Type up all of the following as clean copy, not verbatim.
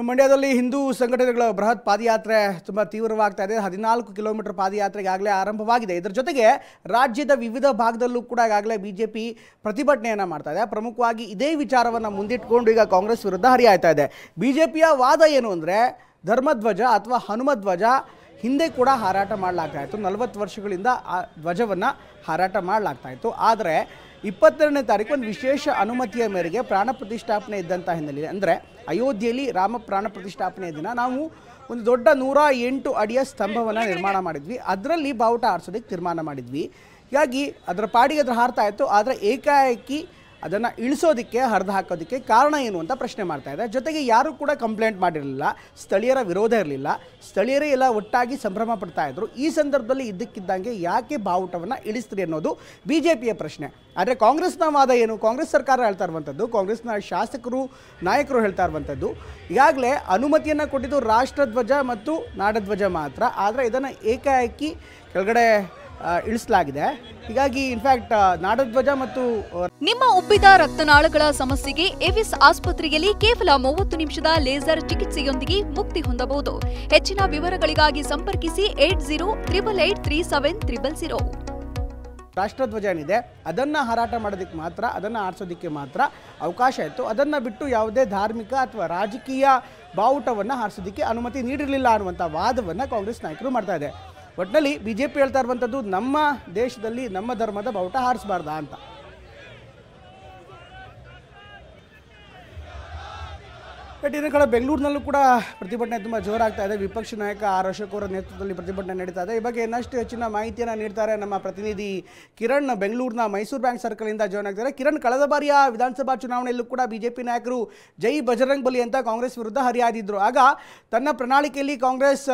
ಮಂಡ್ಯದಲ್ಲಿ ಹಿಂದೂ ಸಂಘಟನೆಗಳ ಬೃಹತ್ ಪಾದಯಾತ್ರೆ ತುಂಬ ತೀವ್ರವಾಗ್ತಾ ಇದೆ. 14 ಕಿಲೋಮೀಟರ್ ಪಾದಯಾತ್ರೆ ಈಗಾಗಲೇ ಆರಂಭವಾಗಿದೆ. ಇದರ ಜೊತೆಗೆ ರಾಜ್ಯದ ವಿವಿಧ ಭಾಗದಲ್ಲೂ ಕೂಡ ಈಗಾಗಲೇ ಬಿಜೆಪಿ ಪ್ರತಿಭಟನೆಯನ್ನು ಮಾಡ್ತಾ ಇದೆ. ಪ್ರಮುಖವಾಗಿ ಇದೇ ವಿಚಾರವನ್ನು ಮುಂದಿಟ್ಕೊಂಡು ಈಗ ಕಾಂಗ್ರೆಸ್ ವಿರುದ್ಧ ಹರಿಯಾಯ್ತಾ ಇದೆ. ಬಿಜೆಪಿಯ ವಾದ ಏನು ಅಂದರೆ ಧರ್ಮಧ್ವಜ ಅಥವಾ ಹನುಮಧ್ವಜ ಹಿಂದೆ ಕೂಡ ಹಾರಾಟ ಮಾಡಲಾಗ್ತಾ ಇತ್ತು. 40 ವರ್ಷಗಳಿಂದ ಆ ಧ್ವಜವನ್ನು ಹಾರಾಟ ಮಾಡಲಾಗ್ತಾ ಇತ್ತು. ಆದರೆ 22ನೇ ತಾರೀಕು ಒಂದು ವಿಶೇಷ ಅನುಮತಿಯ ಮೇರೆಗೆ ಪ್ರಾಣ ಪ್ರತಿಷ್ಠಾಪನೆ ಇದ್ದಂಥ ಹಿನ್ನೆಲೆ ಅಂದರೆ ಅಯೋಧ್ಯೆಯಲ್ಲಿ ರಾಮ ಪ್ರಾಣ ಪ್ರತಿಷ್ಠಾಪನೆಯ ದಿನ ನಾವು ಒಂದು ದೊಡ್ಡ 108 ಅಡಿಯ ಸ್ತಂಭವನ್ನು ನಿರ್ಮಾಣ ಮಾಡಿದ್ವಿ. ಅದರಲ್ಲಿ ಬಾವುಟ ಆರಿಸೋದಕ್ಕೆ ತೀರ್ಮಾನ ಮಾಡಿದ್ವಿ. ಹೀಗಾಗಿ ಅದರ ಪಾಡಿಗೆ ಅದರ ಹಾರ್ತಾ ಇತ್ತು. ಆದರೆ ಏಕಾಏಕಿ ಅದನ್ನು ಇಳಿಸೋದಕ್ಕೆ ಹರಿದು ಹಾಕೋದಕ್ಕೆ ಕಾರಣ ಏನು ಅಂತ ಪ್ರಶ್ನೆ ಮಾಡ್ತಾ ಇದೆ. ಜೊತೆಗೆ ಯಾರೂ ಕೂಡ ಕಂಪ್ಲೇಂಟ್ ಮಾಡಿರಲಿಲ್ಲ, ಸ್ಥಳೀಯರ ವಿರೋಧ ಇರಲಿಲ್ಲ, ಸ್ಥಳೀಯರೇ ಎಲ್ಲ ಒಟ್ಟಾಗಿ ಸಂಭ್ರಮ ಪಡ್ತಾ ಇದ್ರು. ಈ ಸಂದರ್ಭದಲ್ಲಿ ಇದ್ದಕ್ಕಿದ್ದಂಗೆ ಯಾಕೆ ಬಾವುಟವನ್ನು ಇಳಿಸ್ತೀರಿ ಅನ್ನೋದು ಬಿಜೆಪಿಯ ಪ್ರಶ್ನೆ. ಆದರೆ ಕಾಂಗ್ರೆಸ್ನ ವಾದ ಏನು? ಕಾಂಗ್ರೆಸ್ ಸರ್ಕಾರ ಹೇಳ್ತಾ ಇರುವಂಥದ್ದು, ಕಾಂಗ್ರೆಸ್ನ ಶಾಸಕರು ನಾಯಕರು ಹೇಳ್ತಾ ಇರುವಂಥದ್ದು, ಈಗಾಗಲೇ ಅನುಮತಿಯನ್ನು ಕೊಟ್ಟಿದ್ದು ರಾಷ್ಟ್ರಧ್ವಜ ಮತ್ತು ನಾಡಧ್ವಜ ಮಾತ್ರ. ಆದರೆ ಇದನ್ನು ಏಕಾಏಕಿ ಕೆಳಗಡೆ ಇಳಿಸಲಾಗಿದೆ. ಹೀಗಾಗಿ ಇನ್ಫ್ಯಾಕ್ಟ್ ನಾಡಧ್ವಜ ಮತ್ತು ನಿಮ್ಮ ಉಬ್ಬಿದ ರಕ್ತನಾಳಗಳ ಸಮಸ್ಯೆಗೆ ಎವಿಸ್ ಆಸ್ಪತ್ರೆಯಲ್ಲಿ ಕೇವಲ 30 ನಿಮಿಷದ ಲೇಸರ್ ಚಿಕಿತ್ಸೆಯೊಂದಿಗೆ ಮುಕ್ತಿ ಹೊಂದಬಹುದು. ಹೆಚ್ಚಿನ ವಿವರಗಳಿಗಾಗಿ ಸಂಪರ್ಕಿಸಿ 8088837300. ರಾಷ್ಟ್ರಧ್ವಜ ಏನಿದೆ ಅದನ್ನು ಹಾರಾಟ ಮಾಡೋದಕ್ಕೆ ಮಾತ್ರ, ಅದನ್ನು ಆರಿಸೋದಕ್ಕೆ ಮಾತ್ರ ಅವಕಾಶ ಇತ್ತು. ಅದನ್ನು ಬಿಟ್ಟು ಯಾವುದೇ ಧಾರ್ಮಿಕ ಅಥವಾ ರಾಜಕೀಯ ಬಾವುಟವನ್ನು ಹಾರಿಸೋದಕ್ಕೆ ಅನುಮತಿ ನೀಡಿರಲಿಲ್ಲ ಅನ್ನುವಂಥ ವಾದವನ್ನು ಕಾಂಗ್ರೆಸ್ ನಾಯಕರು ಮಾಡ್ತಾ ಇದೆ. ಒಟ್ಟಿನಲ್ಲಿ ಬಿಜೆಪಿ ಹೇಳ್ತಾ ಇರುವಂಥದ್ದು ನಮ್ಮ ದೇಶದಲ್ಲಿ ನಮ್ಮ ಧರ್ಮದ ಬಾವುಟ ಹಾರಿಸಬಾರ್ದಾ ಅಂತ. ಬಟ್ ಇನ್ನು ಕಡೆ ಬೆಂಗಳೂರಿನಲ್ಲೂ ಕೂಡ ಪ್ರತಿಭಟನೆ ತುಂಬ ಜೋರಾಗ್ತಾ ಇದೆ. ವಿಪಕ್ಷ ನಾಯಕ ಆರ್ ಅಶೋಕ್ ಅವರ ನೇತೃತ್ವದಲ್ಲಿ ಪ್ರತಿಭಟನೆ ನಡೀತಾ ಇದೆ. ಈ ಬಗ್ಗೆ ಇನ್ನಷ್ಟು ಹೆಚ್ಚಿನ ಮಾಹಿತಿಯನ್ನು ನೀಡ್ತಾರೆ ನಮ್ಮ ಪ್ರತಿನಿಧಿ ಕಿರಣ್. ಬೆಂಗಳೂರಿನ ಮೈಸೂರು ಬ್ಯಾಂಕ್ ಸರ್ಕಲಿಂದ ಜಾಯ್ನ್ ಆಗ್ತಾರೆ. ಕಿರಣ್, ಕಳೆದ ಬಾರಿಯ ವಿಧಾನಸಭಾ ಚುನಾವಣೆಯಲ್ಲೂ ಕೂಡ ಬಿಜೆಪಿ ನಾಯಕರು ಜೈ ಬಜರಂಗ್ ಬಲಿ ಅಂತ ಕಾಂಗ್ರೆಸ್ ವಿರುದ್ಧ ಹರಿಯಾದಿದ್ರು. ಆಗ ತನ್ನ ಪ್ರಣಾಳಿಕೆಯಲ್ಲಿ ಕಾಂಗ್ರೆಸ್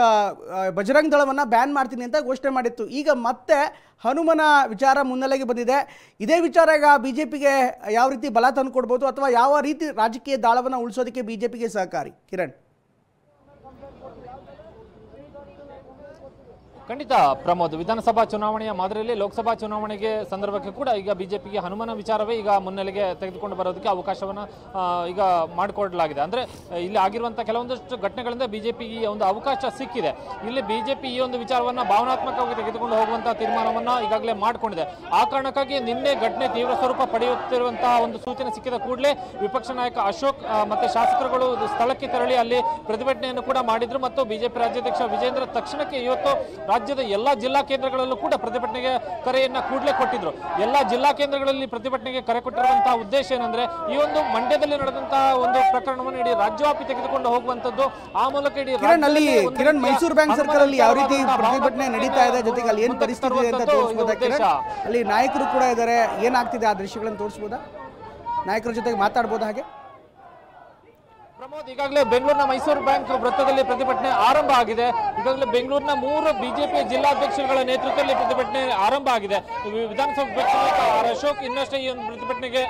ಬಜರಂಗ್ ದಳವನ್ನು ಬ್ಯಾನ್ ಮಾಡ್ತೀನಿ ಅಂತ ಘೋಷಣೆ ಮಾಡಿತ್ತು. ಈಗ ಮತ್ತೆ ಹನುಮನ ವಿಚಾರ ಮುನ್ನೆಲೆಗೆ ಬಂದಿದೆ. ಇದೇ ವಿಚಾರ ಈಗ ಬಿಜೆಪಿಗೆ ಯಾವ ರೀತಿ ಬಲ ತಂದುಕೊಡ್ಬೋದು ಅಥವಾ ಯಾವ ರೀತಿ ರಾಜಕೀಯ ದಾಳವನ್ನು ಉಳಿಸೋದಕ್ಕೆ ಬಿಜೆಪಿಗೆ ಸಹಕಾರಿ? ಕಿರಣ್. ಖಂಡಿತ ಪ್ರಮೋದ್, ವಿಧಾನಸಭಾ ಚುನಾವಣೆಯ ಮಾದರಿಯಲ್ಲಿ ಲೋಕಸಭಾ ಚುನಾವಣೆಗೆ ಸಂದರ್ಭಕ್ಕೆ ಕೂಡ ಈಗ ಬಿಜೆಪಿಗೆ ಹನುಮನ ವಿಚಾರವೇ ಈಗ ಮುನ್ನೆಲೆಗೆ ತೆಗೆದುಕೊಂಡು ಬರೋದಕ್ಕೆ ಅವಕಾಶವನ್ನು ಈಗ ಮಾಡಿಕೊಡಲಾಗಿದೆ. ಅಂದರೆ ಇಲ್ಲಿ ಆಗಿರುವಂಥ ಕೆಲವೊಂದಷ್ಟು ಘಟನೆಗಳಿಂದ ಬಿಜೆಪಿಗೆ ಒಂದು ಅವಕಾಶ ಸಿಕ್ಕಿದೆ. ಇಲ್ಲಿ ಬಿಜೆಪಿ ಈ ಒಂದು ವಿಚಾರವನ್ನು ಭಾವನಾತ್ಮಕವಾಗಿ ತೆಗೆದುಕೊಂಡು ಹೋಗುವಂಥ ತೀರ್ಮಾನವನ್ನು ಈಗಾಗಲೇ ಮಾಡಿಕೊಂಡಿದೆ. ಆ ಕಾರಣಕ್ಕಾಗಿ ನಿನ್ನೆ ಘಟನೆ ತೀವ್ರ ಸ್ವರೂಪ ಪಡೆಯುತ್ತಿರುವಂತಹ ಒಂದು ಸೂಚನೆ ಸಿಕ್ಕಿದ ಕೂಡಲೇ ವಿಪಕ್ಷ ನಾಯಕ ಅಶೋಕ್ ಮತ್ತು ಶಾಸಕರುಗಳು ಸ್ಥಳಕ್ಕೆ ತೆರಳಿ ಅಲ್ಲಿ ಪ್ರತಿಭಟನೆಯನ್ನು ಕೂಡ ಮಾಡಿದ್ರು. ಮತ್ತು ಬಿಜೆಪಿ ರಾಜ್ಯಾಧ್ಯಕ್ಷ ವಿಜೇಂದ್ರ ತಕ್ಷಣಕ್ಕೆ ಇವತ್ತು ರಾಜ್ಯದ ಎಲ್ಲಾ ಜಿಲ್ಲಾ ಕೇಂದ್ರಗಳಲ್ಲೂ ಕೂಡ ಪ್ರತಿಭಟನೆಗೆ ಕರೆಯನ್ನ ಕೂಡಲೇ ಕೊಟ್ಟಿದ್ರು. ಎಲ್ಲಾ ಜಿಲ್ಲಾ ಕೇಂದ್ರಗಳಲ್ಲಿ ಪ್ರತಿಭಟನೆಗೆ ಕರೆ ಕೊಟ್ಟಿರುವಂತಹ ಉದ್ದೇಶ ಏನಂದ್ರೆ ಈ ಒಂದು ಮಂಡ್ಯದಲ್ಲಿ ನಡೆದಂತಹ ಒಂದು ಪ್ರಕರಣವನ್ನು ಇಡೀ ರಾಜ್ಯವ್ಯಾಪಿ ತೆಗೆದುಕೊಂಡು ಹೋಗುವಂತದ್ದು. ಆ ಮೂಲಕ ಇಡೀ ಕಿರಣ್, ಮೈಸೂರು ಬ್ಯಾಂಕ್ ಸರ್ಕಲ್ ಅಲ್ಲಿ ಯಾವ ರೀತಿ ಪ್ರತಿಭಟನೆ ನಡೀತಾ ಇದೆ, ಜೊತೆಗೆ ಅಲ್ಲಿ ಏನು ಪರಿಸ್ಥಿತಿ ಇದೆ ಅಂತ ತೋರಿಸಬಹುದಾ? ಅಲ್ಲಿ ನಾಯಕರು ಕೂಡ ಇದ್ದಾರೆ, ಏನಾಗ್ತಿದೆ ಆ ದೃಶ್ಯಗಳನ್ನು ತೋರಿಸಬಹುದಾ? ನಾಯಕರ ಜೊತೆಗೆ ಮಾತಾಡಬಹುದಾ? ಹಾಗೆ ಪ್ರಮೋದ್, ಈಗಾಗಲೇ ಬೆಂಗಳೂರಿನ ಮೈಸೂರು ಬ್ಯಾಂಕ್ ವೃತ್ತದಲ್ಲಿ ಪ್ರತಿಭಟನೆ ಆರಂಭ ಆಗಿದೆ. ಈಗಾಗಲೇ ಬೆಂಗಳೂರಿನ 3 ಬಿಜೆಪಿ ಜಿಲ್ಲಾಧ್ಯಕ್ಷರುಗಳ ನೇತೃತ್ವದಲ್ಲಿ ಪ್ರತಿಭಟನೆ ಆರಂಭ ಆಗಿದೆ. ವಿಧಾನಸಭಾ ವಿಪಕ್ಷ ನಾಯಕ ಆರ್ ಅಶೋಕ್ ಇನ್ನಷ್ಟೇ ಈ ಒಂದು ಪ್ರತಿಭಟನೆಗೆ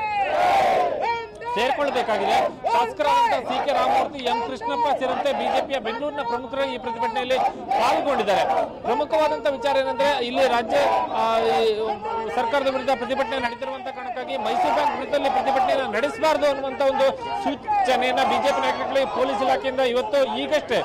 ಸೇರ್ಕೊಳ್ಬೇಕಾಗಿದೆ. ಶಾಸಕರಾದಂತಹ ಸಿ.ಕೆ. ರಾಮಮೂರ್ತಿ, ಎಂ ಕೃಷ್ಣಪ್ಪ ಸೇರಿದಂತೆ ಬಿಜೆಪಿಯ ಬೆಂಗಳೂರಿನ ಪ್ರಮುಖರು ಈ ಪ್ರತಿಭಟನೆಯಲ್ಲಿ ಪಾಲ್ಗೊಂಡಿದ್ದಾರೆ. ಪ್ರಮುಖವಾದಂತಹ ವಿಚಾರ ಏನಂದ್ರೆ ಇಲ್ಲಿ ರಾಜ್ಯ ಸರ್ಕಾರದ ವಿರುದ್ಧ ಪ್ರತಿಭಟನೆ ನಡೀತಿರುವಂತಹ ಕಾರಣಕ್ಕಾಗಿ ಮೈಸೂರು ಬ್ಯಾಂಕ್ ವೃತ್ತದಲ್ಲಿ ಪ್ರತಿಭಟನೆಯನ್ನು ನಡೆಸಬಾರದು ಅನ್ನುವಂತ ಒಂದು ಸೂಚನೆಯನ್ನ ಬಿಜೆಪಿ ನಾಯಕರಿಗೆ ಪೊಲೀಸ್ ಇಲಾಖೆಯಿಂದ ಇವತ್ತು ಈಗಷ್ಟೇ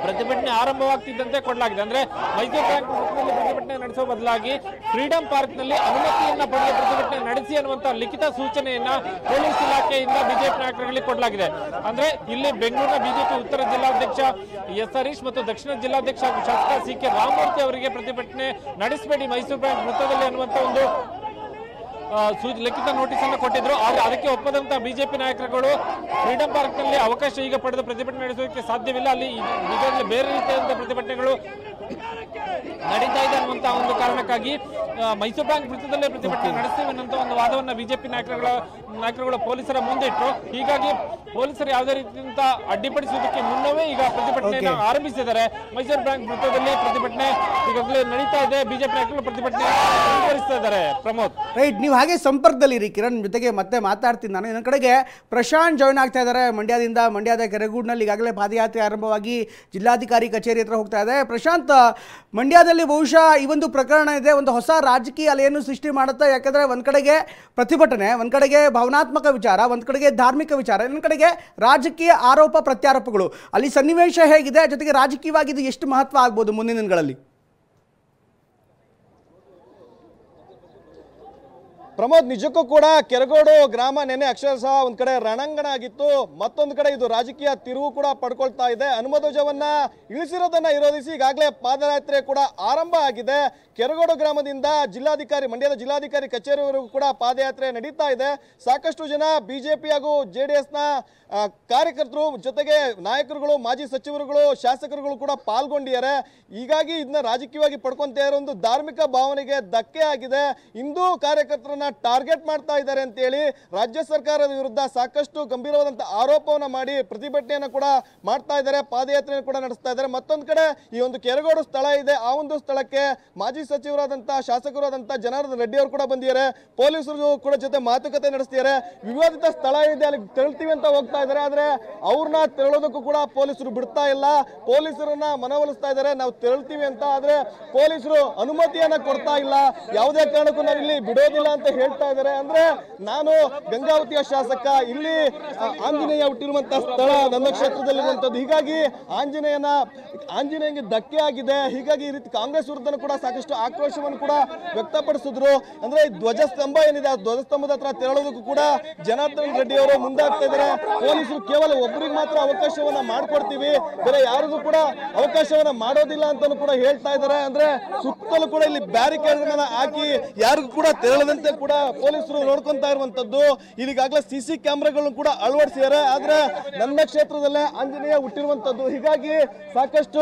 ಪ್ರತಿಭಟನೆ ಆರಂಭವಾಗ್ತಿದ್ದಂತೆ ಕೊಡಲಾಗಿದೆ. ಅಂದ್ರೆ ಮೈಸೂರು ಬ್ಯಾಂಕ್ ವೃತ್ತದಲ್ಲಿ ಪ್ರತಿಭಟನೆ ನಡೆಸುವ ಬದಲಾಗಿ ಫ್ರೀಡಂ ಪಾರ್ಕ್ ನಲ್ಲಿ ಅನುಮತಿಯನ್ನ ಪಡೆದ ಪ್ರತಿಭಟನೆ ನಡೆಸಿ ಅನ್ನುವಂತಹ ಲಿಖಿತ ಸೂಚನೆಯನ್ನ ಪೊಲೀಸ್ ಇಲಾಖೆಯಿಂದ ಬಿಜೆಪಿ ನಾಯಕರಿಗೆ ಕೊಡಲಾಗಿದೆ. ಅಂದ್ರೆ ಇಲ್ಲಿ ಬೆಂಗಳೂರಿನ ಬಿಜೆಪಿ ಉತ್ತರ ಜಿಲ್ಲಾಧ್ಯಕ್ಷ ಎಸ್ ಹರೀಶ್ ಮತ್ತು ದಕ್ಷಿಣ ಜಿಲ್ಲಾಧ್ಯಕ್ಷ ಹಾಗೂ ಶಾಸಕ ಸಿ.ಕೆ. ರಾಮಮೂರ್ತಿ ಅವರಿಗೆ ಪ್ರತಿಭಟನೆ ನಡೆಸಬೇಡಿ ಮೈಸೂರು ಬ್ಯಾಂಕ್ ವೃತ್ತದಲ್ಲಿ ಅನ್ನುವಂತ ಒಂದು ಲಿಖಿತ ನೋಟಿಸ್ ಅನ್ನು ಕೊಟ್ಟಿದ್ರು. ಆದ್ರೆ ಅದಕ್ಕೆ ಒಪ್ಪದಂತಹ ಬಿಜೆಪಿ ನಾಯಕರುಗಳು ಫ್ರೀಡಂ ಪಾರ್ಕ್ ನಲ್ಲಿ ಅವಕಾಶ ಈಗ ಪಡೆದು ಪ್ರತಿಭಟನೆ ನಡೆಸೋದಕ್ಕೆ ಸಾಧ್ಯವಿಲ್ಲ, ಅಲ್ಲಿ ಈಗಾಗಲೇ ಬೇರೆ ರೀತಿಯಾದಂತಹ ಪ್ರತಿಭಟನೆಗಳು ನಡೀತಾ ಇದೆ ಅನ್ನುವಂತಹ ಒಂದು ಕಾರಣಕ್ಕಾಗಿ ಮೈಸೂರು ಬ್ಯಾಂಕ್ ವೃತ್ತದಲ್ಲೇ ಪ್ರತಿಭಟನೆ ನಡೆಸ್ತೀವಿ ಅನ್ನುವಂತ ಒಂದು ವಾದವನ್ನ ಬಿಜೆಪಿ ನಾಯಕರುಗಳು ಪೊಲೀಸರ ಮುಂದಿಟ್ಟರು. ಹೀಗಾಗಿ ಪೊಲೀಸರು ಯಾವುದೇ ರೀತಿಯಿಂದ ಅಡ್ಡಿಪಡಿಸುವುದಕ್ಕೆ ಮುನ್ನವೇ ಈಗ ಪ್ರತಿಭಟನೆಯನ್ನು ಆರಂಭಿಸಿದ್ದಾರೆ. ಮೈಸೂರು ಬ್ಯಾಂಕ್ ವೃತ್ತದಲ್ಲಿ ಪ್ರತಿಭಟನೆ ಈಗಾಗಲೇ ನಡೀತಾ ಇದೆ. ಬಿಜೆಪಿ ನಾಯಕರು ಪ್ರತಿಭಟನೆ ಮುಂದುವರಿಸ್ತಾ ಇದ್ದಾರೆ. ಪ್ರಮೋದ್, ರೈಟ್, ನೀವು ಹಾಗೆ ಸಂಪರ್ಕದಲ್ಲಿರಿ. ಕಿರಣ್ ಜೊತೆಗೆ ಮತ್ತೆ ಮಾತಾಡ್ತೀನಿ ನಾನು. ಇನ್ನೊಂದು ಕಡೆಗೆ ಪ್ರಶಾಂತ್ ಜಾಯ್ನ್ ಆಗ್ತಾ ಇದ್ದಾರೆ ಮಂಡ್ಯದಿಂದ. ಮಂಡ್ಯದ ಕೆರೆಗೂಡಿನಲ್ಲಿ ಈಗಾಗಲೇ ಪಾದಯಾತ್ರೆ ಆರಂಭವಾಗಿ ಜಿಲ್ಲಾಧಿಕಾರಿ ಕಚೇರಿ ಹತ್ರ ಹೋಗ್ತಾ ಇದೆ. ಪ್ರಶಾಂತ್, ಮಂಡ್ಯ ಮಂಡ್ಯದಲ್ಲಿ ಬಹುಶಃ ಈ ಒಂದು ಪ್ರಕರಣ ಇದೆ, ಒಂದು ಹೊಸ ರಾಜಕೀಯ ಅಲೆಯನ್ನು ಸೃಷ್ಟಿ ಮಾಡುತ್ತಾ. ಯಾಕಂದರೆ ಒಂದು ಕಡೆಗೆ ಪ್ರತಿಭಟನೆ, ಒಂದು ಕಡೆಗೆ ಭಾವನಾತ್ಮಕ ವಿಚಾರ, ಒಂದು ಕಡೆಗೆ ಧಾರ್ಮಿಕ ವಿಚಾರ, ಇನ್ನೊಂದು ಕಡೆಗೆ ರಾಜಕೀಯ ಆರೋಪ ಪ್ರತ್ಯಾರೋಪಗಳು. ಅಲ್ಲಿ ಸನ್ನಿವೇಶ ಹೇಗಿದೆ, ಜೊತೆಗೆ ರಾಜಕೀಯವಾಗಿ ಇದು ಎಷ್ಟು ಮಹತ್ವ ಆಗ್ಬೋದು ಮುಂದಿನ ದಿನಗಳಲ್ಲಿ? ಪ್ರಮೋದ್, ನಿಜಕ್ಕೂ ಕೂಡ ಕೆರಗೋಡು ಗ್ರಾಮ ನೆನೆ ಅಕ್ಷರಶಃ ಒಂದ್ ಕಡೆ ರಣಾಂಗಣ ಆಗಿತ್ತು, ಮತ್ತೊಂದು ಕಡೆ ಇದು ರಾಜಕೀಯ ತಿರುವು ಕೂಡ ಪಡ್ಕೊಳ್ತಾ ಇದೆ. ಹನುಮಧ್ವಜವನ್ನ ಇಳಿಸಿರೋದನ್ನ ವಿರೋಧಿಸಿ ಈಗಾಗಲೇ ಪಾದಯಾತ್ರೆ ಕೂಡ ಆರಂಭ ಆಗಿದೆ. ಕೆರಗೋಡು ಗ್ರಾಮದಿಂದ ಜಿಲ್ಲಾಧಿಕಾರಿ, ಮಂಡ್ಯದ ಜಿಲ್ಲಾಧಿಕಾರಿ ಕಚೇರಿವರೆಗೂ ಕೂಡ ಪಾದಯಾತ್ರೆ ನಡೀತಾ ಇದೆ. ಸಾಕಷ್ಟು ಜನ ಬಿಜೆಪಿ ಹಾಗೂ JDSನ ಕಾರ್ಯಕರ್ತರು, ಜೊತೆಗೆ ನಾಯಕರುಗಳು, ಮಾಜಿ ಸಚಿವರುಗಳು, ಶಾಸಕರುಗಳು ಕೂಡ ಪಾಲ್ಗೊಂಡಿದ್ದಾರೆ. ಹೀಗಾಗಿ ಇದನ್ನ ರಾಜಕೀಯವಾಗಿ ಪಡ್ಕೊಂತ ಇರೋ ಒಂದು ಧಾರ್ಮಿಕ ಭಾವನೆಗೆ ಧಕ್ಕೆ ಆಗಿದೆ. ಹಿಂದೂ ಕಾರ್ಯಕರ್ತರನ್ನ ಟಾರ್ಗೆಟ್ ಮಾಡ್ತಾ ಇದ್ದಾರೆ ಅಂತ ಹೇಳಿ ರಾಜ್ಯ ಸರ್ಕಾರದ ವಿರುದ್ಧ ಸಾಕಷ್ಟು ಗಂಭೀರವಾದಂಥ ಆರೋಪವನ್ನ ಮಾಡಿ ಪ್ರತಿಭಟನೆಯನ್ನು ಕೂಡ ಮಾಡ್ತಾ ಇದ್ದಾರೆ, ಪಾದಯಾತ್ರೆಯನ್ನು ಕೂಡ ನಡೆಸ್ತಾ ಇದ್ದಾರೆ. ಮತ್ತೊಂದು ಕಡೆ ಈ ಒಂದು ಕೆರಗೋಡು ಸ್ಥಳ ಇದೆ, ಆ ಒಂದು ಸ್ಥಳಕ್ಕೆ ಮಾಜಿ ಸಚಿವರಾದಂಥ ಶಾಸಕರಾದಂಥ ಜನಾರ್ದನ್ ರೆಡ್ಡಿ ಅವರು ಕೂಡ ಬಂದಿದ್ದಾರೆ. ಪೊಲೀಸರು ಕೂಡ ಜೊತೆ ಮಾತುಕತೆ ನಡೆಸ್ತಿದ್ದಾರೆ. ವಿವಾದಿತ ಸ್ಥಳ ಇದೆ, ಅಲ್ಲಿ ತೆರಳ್ತೀವಿ ಅಂತ ಹೋಗ್ತಾ ಇದ್ದಾರೆ. ಆದ್ರೆ ಅವ್ರನ್ನ ತೆರಳೋದಕ್ಕೂ ಕೂಡ ಪೊಲೀಸರು ಬಿಡ್ತಾ ಇಲ್ಲ. ಪೊಲೀಸರನ್ನ ಮನವೊಲಿಸ್ತಾ ಇದ್ದಾರೆ, ನಾವು ತೆರಳ್ತೀವಿ ಅಂತ. ಆದ್ರೆ ಪೊಲೀಸರು ಅನುಮತಿಯನ್ನ ಕೊಡ್ತಾ ಇಲ್ಲ. ಯಾವುದೇ ಕಾರಣಕ್ಕೂ ನಾವು ಇಲ್ಲಿ ಬಿಡೋದಿಲ್ಲ ಅಂತ ಹೇಳ್ತಾ ಇದ್ದಾರೆ. ಅಂದ್ರೆ ನಾನು ಗಂಗಾವತಿಯ ಶಾಸಕ, ಇಲ್ಲಿ ಆಂಜನೇಯ ಹುಟ್ಟಿರುವಂತಹ ಸ್ಥಳ ನನ್ನ ಕ್ಷೇತ್ರದಲ್ಲಿರುವಂತದ್ದು. ಹೀಗಾಗಿ ಆಂಜನೇಯಗೆ ಧಕ್ಕೆ ಆಗಿದೆ. ಹೀಗಾಗಿ ಈ ರೀತಿ ಕಾಂಗ್ರೆಸ್ ವಿರುದ್ಧ ಕೂಡ ಸಾಕಷ್ಟು ಆಕ್ರೋಶವನ್ನು ಕೂಡ ವ್ಯಕ್ತಪಡಿಸಿದ್ರು. ಅಂದ್ರೆ ಧ್ವಜಸ್ತಂಭ ಏನಿದೆ, ಆ ಧ್ವಜಸ್ತಂಭದ ಹತ್ರ ತೆರಳೋದಕ್ಕೂ ಕೂಡ ಜನಾರ್ದನ್ ರೆಡ್ಡಿ ಅವರು ಮುಂದಾಗ್ತಾ ಇದ್ದಾರೆ. ಪೊಲೀಸರು ಕೇವಲ ಒಬ್ಬರಿಗೆ ಮಾತ್ರ ಅವಕಾಶವನ್ನ ಮಾಡ್ಕೊಡ್ತೀವಿ, ಬೇರೆ ಯಾರಿಗೂ ಕೂಡ ಅವಕಾಶವನ್ನ ಮಾಡೋದಿಲ್ಲ ಅಂತಾನು ಕೂಡ ಹೇಳ್ತಾ ಇದ್ದಾರೆ. ಅಂದ್ರೆ ಸುತ್ತಲೂ ಕೂಡ ಇಲ್ಲಿ ಬ್ಯಾರಿಕೇಡ್ ಹಾಕಿ ಯಾರಿಗೂ ಕೂಡ ತೆರಳದಂತೆ ಕೂಡ ಪೊಲೀಸರು ನೋಡ್ಕೊಂತ ಇರುವಂತದ್ದು. ಈಗಾಗಲೇ CC ಕ್ಯಾಮೆರಾಗಳನ್ನು ಕೂಡ ಅಳವಡಿಸಿದ್ದಾರೆ. ಆದ್ರೆ ನನ್ನ ಕ್ಷೇತ್ರದಲ್ಲೇ ಆಂಜನೇಯ ಹುಟ್ಟಿರುವಂತದ್ದು. ಹೀಗಾಗಿ ಸಾಕಷ್ಟು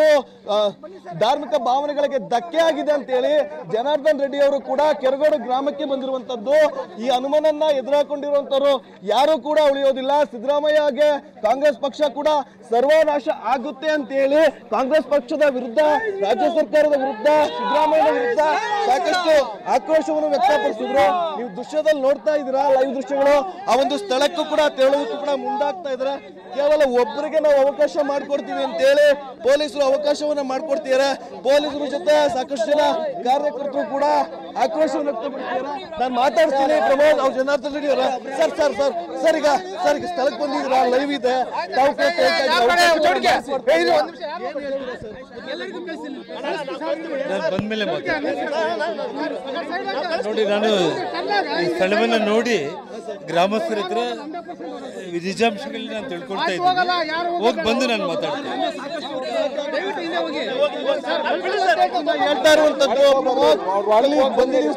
ಧಾರ್ಮಿಕ ಭಾವನೆಗಳಿಗೆ ಧಕ್ಕೆ ಆಗಿದೆ ಅಂತ ಹೇಳಿ ಜನಾರ್ದನ್ ರೆಡ್ಡಿ ಅವರು ಕೂಡ ಕೆರಗೋಡು ಗ್ರಾಮಕ್ಕೆ ಬಂದಿರುವಂತದ್ದು. ಈ ಹನುಮನನ್ನ ಎದುರಾಕೊಂಡಿರುವಂತವರು ಯಾರು ಕೂಡ ಉಳಿಯೋದಿಲ್ಲ. ಸಿದ್ದರಾಮಯ್ಯಗೆ ಕಾಂಗ್ರೆಸ್ ಪಕ್ಷ ಕೂಡ ಸರ್ವನಾಶ ಆಗುತ್ತೆ ಅಂತ ಹೇಳಿ ಕಾಂಗ್ರೆಸ್ ಪಕ್ಷದ ವಿರುದ್ಧ, ರಾಜ್ಯ ಸರ್ಕಾರದ ವಿರುದ್ಧ, ಸಿದ್ದರಾಮಯ್ಯ ವಿರುದ್ಧ ಸಾಕಷ್ಟು ಆಕ್ರೋಶವನ್ನು ವ್ಯಕ್ತಪಡಿಸಿದ್ರು. ನೀವು ದೃಶ್ಯದಲ್ಲಿ ನೋಡ್ತಾ ಇದ್ದೀರಾ, ಲೈವ್ ದೃಶ್ಯಗಳು. ಆ ಒಂದು ಸ್ಥಳಕ್ಕೂ ಕೂಡ ತೆರಳೋದಕ್ಕೂ ಕೂಡ ಮುಂದಾಗ್ತಾ ಇದ್ದಾರೆ. ಕೇವಲ ಒಬ್ಬರಿಗೆ ನಾವು ಅವಕಾಶ ಮಾಡ್ಕೊಡ್ತೀವಿ ಅಂತ ಹೇಳಿ ಪೊಲೀಸರು ಅವಕಾಶವನ್ನ ಮಾಡ್ಕೊಡ್ತಿದ್ದಾರೆ. ಪೊಲೀಸರ ಜೊತೆ ಸಾಕಷ್ಟು ಜನ ಕಾರ್ಯಕರ್ತರು ಕೂಡ ಆಕ್ರೋಶವನ್ನು ವ್ಯಕ್ತಪಡಿಸಿದ್ದಾರೆ. ನಾನು ಮಾತಾಡ್ತೀನಿ ಪ್ರಮೋದ್, ಅವ್ರು ಜನಾರ್ದನ್ ರೆಡ್ಡಿ ಅವರ ಸರ್ ಈಗ ಸ್ಥಳಕ್ಕೆ ಬಂದಿದ್ದೀರಾ, ಲೈವ್ ಇದೆ, ತಾವು ಬಂದ್ಮೇಲೆ ನೋಡಿ, ನಾನು ಈ ಸ್ಥಳವನ್ನು ನೋಡಿ ಗ್ರಾಮಸ್ಥರ ಹತ್ರ ನಿಜಾಂಶಗಳನ್ನ ನಾನು ತಿಳ್ಕೊಳ್ತಾ ಇದ್ದೀನಿ. ಹೋಗಿ ಬಂದು ನಾನು ಮಾತಾಡ್ತೀನಿ. ಹೇಳ್ತಾ ಇರುವಂತದ್ದು ಪ್ರಮೋದ್,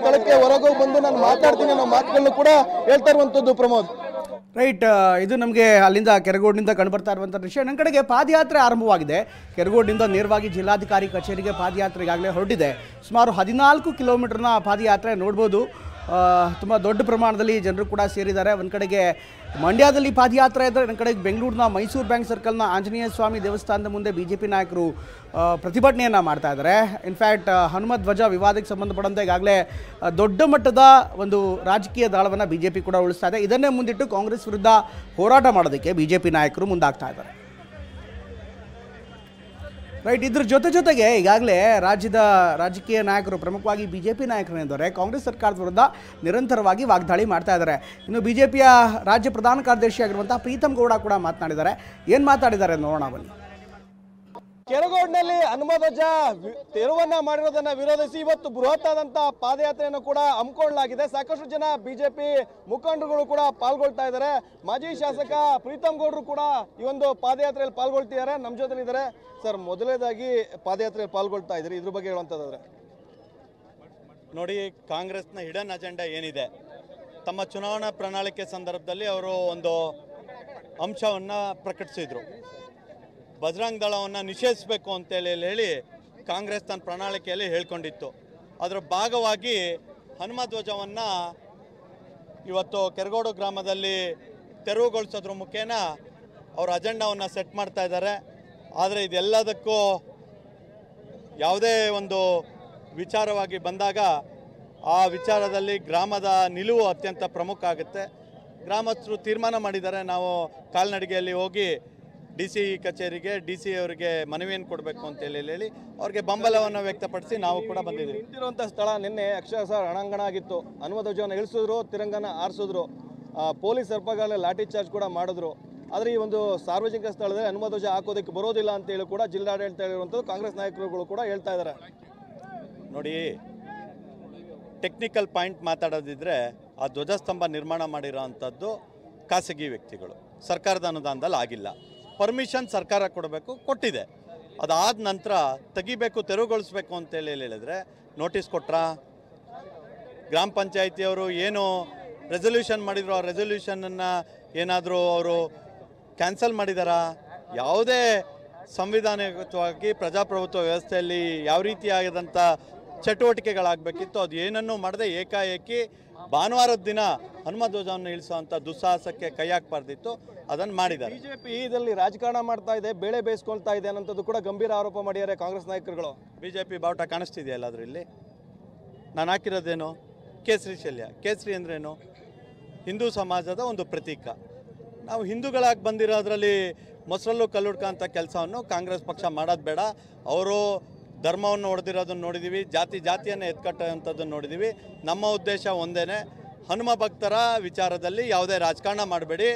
ಸ್ಥಳಕ್ಕೆ ಹೊರಗೋಗಿ ಬಂದು ನಾನು ಮಾತಾಡ್ತೀನಿ ಅನ್ನೋ ಮಾತುಗಳನ್ನು ಕೂಡ ಹೇಳ್ತಾ ಇರುವಂತದ್ದು ಪ್ರಮೋದ್. ರೈಟ್, ಇದು ನಮಗೆ ಅಲ್ಲಿಂದ ಕೆರಗೋಡಿನಿಂದ ಕಂಡುಬರ್ತಾ ಇರುವಂಥ ವಿಷಯ. ನನ್ನ ಕಡೆಗೆ ಪಾದಯಾತ್ರೆ ಆರಂಭವಾಗಿದೆ. ಕೆರಗೋಡಿನಿಂದ ನೇರವಾಗಿ ಜಿಲ್ಲಾಧಿಕಾರಿ ಕಚೇರಿಗೆ ಪಾದಯಾತ್ರೆ ಈಗಾಗಲೇ ಹೊರಟಿದೆ. ಸುಮಾರು 14 ಕಿಲೋಮೀಟರ್ನ ಪಾದಯಾತ್ರೆ ನೋಡ್ಬೋದು. ತುಂಬ ದೊಡ್ಡ ಪ್ರಮಾಣದಲ್ಲಿ ಜನರು ಕೂಡ ಸೇರಿದ್ದಾರೆ. ಒಂದು ಕಡೆಗೆ ಮಂಡ್ಯದಲ್ಲಿ ಪಾದಯಾತ್ರೆ ಇದ್ದರೆ, ನನ್ನ ಕಡೆಗೆ ಬೆಂಗಳೂರಿನ ಮೈಸೂರು ಬ್ಯಾಂಕ್ ಸರ್ಕಲ್ನ ಆಂಜನೇಯ ಸ್ವಾಮಿ ದೇವಸ್ಥಾನದ ಮುಂದೆ BJP ನಾಯಕರು ಪ್ರತಿಭಟನೆಯನ್ನು ಮಾಡ್ತಾ ಇದ್ದಾರೆ. ಇನ್ಫ್ಯಾಕ್ಟ್ ಹನುಮ ಧ್ವಜ ವಿವಾದಕ್ಕೆ ಸಂಬಂಧಪಟ್ಟಂತೆ ಈಗಾಗಲೇ ದೊಡ್ಡ ಮಟ್ಟದ ಒಂದು ರಾಜಕೀಯ ದಾಳವನ್ನು BJP ಕೂಡ ಉಳಿಸ್ತಾ ಇದೆ. ಇದನ್ನೇ ಮುಂದಿಟ್ಟು ಕಾಂಗ್ರೆಸ್ ವಿರುದ್ಧ ಹೋರಾಟ ಮಾಡೋದಕ್ಕೆ BJP ನಾಯಕರು ಮುಂದಾಗ್ತಾ ಇದ್ದಾರೆ. ರೈಟ್, ಇದ್ರ ಜೊತೆಗೆ ಈಗಾಗಲೇ ರಾಜ್ಯದ ರಾಜಕೀಯ ನಾಯಕರು, ಪ್ರಮುಖವಾಗಿ BJP ನಾಯಕರೇನಿದ್ದಾರೆ, ಕಾಂಗ್ರೆಸ್ ಸರ್ಕಾರದ ವಿರುದ್ಧ ನಿರಂತರವಾಗಿ ವಾಗ್ದಾಳಿ ಮಾಡ್ತಾ ಇದ್ದಾರೆ. ಇನ್ನು BJPಯ ರಾಜ್ಯ ಪ್ರಧಾನ ಕಾರ್ಯದರ್ಶಿ ಆಗಿರುವಂತಹ ಪ್ರೀತಮ್ ಗೌಡ ಕೂಡ ಮಾತನಾಡಿದ್ದಾರೆ. ಏನು ಮಾತಾಡಿದ್ದಾರೆ ನೋಡೋಣ ಬನ್ನಿ. ಕೆರಗೋಡಿನಲ್ಲಿ ಹನುಮಧ್ವಜ ತೆರವನ್ನ ಮಾಡಿರೋದನ್ನ ವಿರೋಧಿಸಿ ಇವತ್ತು ಬೃಹತ್ ಆದಂತಹ ಪಾದಯಾತ್ರೆಯನ್ನು ಕೂಡ ಹಮ್ಮಿಕೊಳ್ಳಲಾಗಿದೆ. ಸಾಕಷ್ಟು ಜನ ಬಿಜೆಪಿ ಮುಖಂಡರುಗಳು ಕೂಡ ಪಾಲ್ಗೊಳ್ತಾ ಇದ್ದಾರೆ. ಮಾಜಿ ಶಾಸಕ ಪ್ರೀತಮ್ ಗೌಡರು ಕೂಡ ಈ ಒಂದು ಪಾದಯಾತ್ರೆಯಲ್ಲಿ ಪಾಲ್ಗೊಳ್ತಿದ್ದಾರೆ, ನಮ್ಮ ಜೊತೆಲಿದ್ದಾರೆ. ಸರ್, ಮೊದಲನೇದಾಗಿ ಪಾದಯಾತ್ರೆಯಲ್ಲಿ ಪಾಲ್ಗೊಳ್ತಾ ಇದ್ದಾರೆ, ಇದ್ರ ಬಗ್ಗೆ ಹೇಳುವಂಥದ್ದಾದ್ರೆ ನೋಡಿ, ಕಾಂಗ್ರೆಸ್ನ ಹಿಡನ್ ಅಜೆಂಡಾ ಏನಿದೆ, ತಮ್ಮ ಚುನಾವಣಾ ಪ್ರಣಾಳಿಕೆ ಸಂದರ್ಭದಲ್ಲಿ ಅವರು ಒಂದು ಅಂಶವನ್ನು ಪ್ರಕಟಿಸಿದ್ರು. ಬಜರಂಗ್ ದಳವನ್ನು ನಿಷೇಧಿಸಬೇಕು ಅಂತೇಳಿ ಹೇಳಿ ಕಾಂಗ್ರೆಸ್ ತನ್ನ ಪ್ರಣಾಳಿಕೆಯಲ್ಲಿ ಹೇಳ್ಕೊಂಡಿತ್ತು. ಅದರ ಭಾಗವಾಗಿ ಹನುಮ ಧ್ವಜವನ್ನು ಇವತ್ತು ಕೆರಗೋಡು ಗ್ರಾಮದಲ್ಲಿ ತೆರವುಗೊಳಿಸೋದ್ರ ಮುಖೇನ ಅವ್ರ ಅಜೆಂಡಾವನ್ನು ಸೆಟ್ ಮಾಡ್ತಾ ಇದ್ದಾರೆ. ಆದರೆ ಇದೆಲ್ಲದಕ್ಕೂ ಯಾವುದೇ ಒಂದು ವಿಚಾರವಾಗಿ ಬಂದಾಗ ಆ ವಿಚಾರದಲ್ಲಿ ಗ್ರಾಮದ ನಿಲುವು ಅತ್ಯಂತ ಪ್ರಮುಖ ಆಗುತ್ತೆ. ಗ್ರಾಮಸ್ಥರು ತೀರ್ಮಾನ ಮಾಡಿದ್ದಾರೆ, ನಾವು ಕಾಲ್ನಡಿಗೆಯಲ್ಲಿ ಹೋಗಿ DC ಕಚೇರಿಗೆ DC ಅವರಿಗೆ ಮನವಿಯನ್ನು ಕೊಡಬೇಕು ಅಂತ ಹೇಳಿ ಅವ್ರಿಗೆ ಬೆಂಬಲವನ್ನು ವ್ಯಕ್ತಪಡಿಸಿ ನಾವು ಕೂಡ ಬಂದಿದ್ದೀವಿ. ನಿಂತಿರುವಂಥ ಸ್ಥಳ ನಿನ್ನೆ ಅಕ್ಷರಶಃ ರಣಾಂಗಣ ಆಗಿತ್ತು. ಹನುಮಧ್ವಜವನ್ನು ಇಳಿಸಿದ್ರು, ತಿರಂಗನ ಆರಿಸಿದ್ರು, ಪೊಲೀಸ್ ಸರ್ಪಗಾಲ ಲಾಠಿ ಚಾರ್ಜ್ ಕೂಡ ಮಾಡಿದ್ರು. ಆದರೆ ಈ ಒಂದು ಸಾರ್ವಜನಿಕ ಸ್ಥಳದಲ್ಲಿ ಹನುಮಧ್ವಜ ಹಾಕೋದಕ್ಕೆ ಬರೋದಿಲ್ಲ ಅಂತೇಳಿ ಕೂಡ ಜಿಲ್ಲಾಡಳಿತ ಹೇಳಿರುವಂಥದ್ದು ಕಾಂಗ್ರೆಸ್ ನಾಯಕರುಗಳು ಕೂಡ ಹೇಳ್ತಾ ಇದ್ದಾರೆ. ನೋಡಿ, ಟೆಕ್ನಿಕಲ್ ಪಾಯಿಂಟ್ ಮಾತಾಡೋದಿದ್ರೆ ಆ ಧ್ವಜಸ್ತಂಭ ನಿರ್ಮಾಣ ಮಾಡಿರೋ ಅಂಥದ್ದು ಖಾಸಗಿ ವ್ಯಕ್ತಿಗಳು, ಸರ್ಕಾರದ ಅನುದಾನದಲ್ಲಿ ಆಗಿಲ್ಲ. ಪರ್ಮಿಷನ್ ಸರ್ಕಾರ ಕೊಡಬೇಕು, ಕೊಟ್ಟಿದೆ. ಅದಾದ ನಂತರ ತೆಗಿಬೇಕು, ತೆರವುಗೊಳಿಸ್ಬೇಕು ಅಂತೇಳಿ ಹೇಳಿದ್ರೆ ನೋಟಿಸ್ ಕೊಟ್ರಾ? ಗ್ರಾಮ ಪಂಚಾಯಿತಿಯವರು ಏನು ರೆಸೊಲ್ಯೂಷನ್ ಮಾಡಿದ್ರು ಆ ರೆಸೊಲ್ಯೂಷನನ್ನು ಏನಾದರೂ ಅವರು ಕ್ಯಾನ್ಸಲ್ ಮಾಡಿದಾರಾ? ಯಾವುದೇ ಸಂವಿಧಾನಿಕವಾಗಿ ಪ್ರಜಾಪ್ರಭುತ್ವ ವ್ಯವಸ್ಥೆಯಲ್ಲಿ ಯಾವ ರೀತಿಯಾದಂಥ ಚಟುವಟಿಕೆಗಳಾಗಬೇಕಿತ್ತು ಅದು ಏನನ್ನೂ ಮಾಡದೆ ಏಕಾಏಕಿ ಭಾನುವಾರದ ದಿನ ಹನುಮಧ್ವಜವನ್ನು ಇಳಿಸುವಂಥ ದುಸ್ಸಾಹಸಕ್ಕೆ ಕೈ ಹಾಕಬಾರ್ದಿತ್ತು, ಅದನ್ನು ಮಾಡಿದ್ದಾರೆ. ಬಿಜೆಪಿ ಇದರಲ್ಲಿ ರಾಜಕಾರಣ ಮಾಡ್ತಾ ಇದೆ, ಬೇಳೆ ಬೇಯಿಸ್ಕೊಳ್ತಾ ಇದೆ ಅನ್ನೋಂಥದ್ದು ಕೂಡ ಗಂಭೀರ ಆರೋಪ ಮಾಡಿದ್ದಾರೆ ಕಾಂಗ್ರೆಸ್ ನಾಯಕರುಗಳು. ಬಿಜೆಪಿ ಬಾವುಟ ಕಾಣಿಸ್ತಿದೆಯಲ್ಲ ಅದರಲ್ಲಿ. ನಾನು ಹಾಕಿರೋದೇನು? ಕೇಸರಿ ಶಲ್ಯ. ಕೇಸರಿ ಅಂದ್ರೇನು? ಹಿಂದೂ ಸಮಾಜದ ಒಂದು ಪ್ರತೀಕ. ನಾವು ಹಿಂದೂಗಳಾಗಿ ಬಂದಿರೋದ್ರಲ್ಲಿ ಮೊಸರಲ್ಲೂ ಕಲ್ಲುಡ್ಕ ಅಂತ ಕೆಲಸವನ್ನು ಕಾಂಗ್ರೆಸ್ ಪಕ್ಷ ಮಾಡೋದು ಬೇಡ. ಅವರು ಧರ್ಮವನ್ನು ಹೊಡೆದಿರೋದನ್ನು ನೋಡಿದ್ದೀವಿ, ಜಾತಿಯನ್ನು ಎತ್ಕಟ್ಟೋಂಥದ್ದನ್ನು ನೋಡಿದ್ದೀವಿ. ನಮ್ಮ ಉದ್ದೇಶ ಒಂದೇ, ಹನುಮ ಭಕ್ತರ ವಿಚಾರದಲ್ಲಿ ಯಾವುದೇ ರಾಜಕಾರಣ ಮಾಡಬೇಡಿ.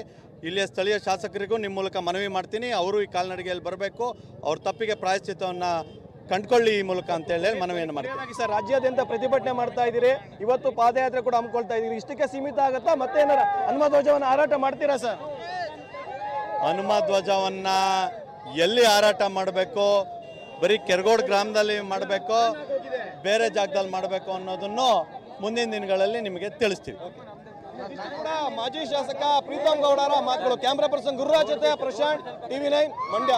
ಇಲ್ಲಿಯ ಸ್ಥಳೀಯ ಶಾಸಕರಿಗೂ ನಿಮ್ಮ ಮೂಲಕ ಮನವಿ ಮಾಡ್ತೀನಿ, ಅವರು ಈ ಕಾಲ್ನಡಿಗೆಯಲ್ಲಿ ಬರಬೇಕು, ಅವ್ರ ತಪ್ಪಿಗೆ ಪ್ರಾಯಶ್ಚಿತ್ತವನ್ನು ಕಂಡುಕೊಳ್ಳಿ ಈ ಮೂಲಕ ಅಂತೇಳಿ ಮನವಿಯನ್ನು ಮಾಡ್ತೀನಿ. ಸರ್, ರಾಜ್ಯಾದ್ಯಂತ ಪ್ರತಿಭಟನೆ ಮಾಡ್ತಾ ಇದ್ದೀರಿ, ಇವತ್ತು ಪಾದಯಾತ್ರೆ ಕೂಡ ಹಮ್ಮಿಕೊಳ್ತಾ ಇದ್ದೀರಿ, ಇಷ್ಟಕ್ಕೆ ಸೀಮಿತ ಆಗುತ್ತಾ? ಮತ್ತೆ ಏನಾರ ಹನುಮ ಧ್ವಜವನ್ನು ಹಾರಾಟ ಮಾಡ್ತೀರಾ ಸರ್? ಹನುಮ ಧ್ವಜವನ್ನು ಎಲ್ಲಿ ಹಾರಾಟ ಮಾಡಬೇಕು, ಬರೀ ಕೆರಗೋಡು ಗ್ರಾಮದಲ್ಲಿ ಮಾಡಬೇಕು, ಬೇರೆ ಜಾಗದಲ್ಲಿ ಮಾಡಬೇಕು ಅನ್ನೋದನ್ನು ಮುಂದಿನ ದಿನಗಳಲ್ಲಿ ನಿಮಗೆ ತಿಳಿಸ್ತೀವಿ. ಮಾಜಿ ಶಾಸಕ ಪ್ರೀತಮ್ ಗೌಡರ ಮಾತುಗಳು. ಕ್ಯಾಮ್ರಾ ಪರ್ಸನ್ ಗುರುರಾಜ್ ಜೊತೆ ಪ್ರಶಾಂತ್, TV9 ಮಂಡ್ಯ.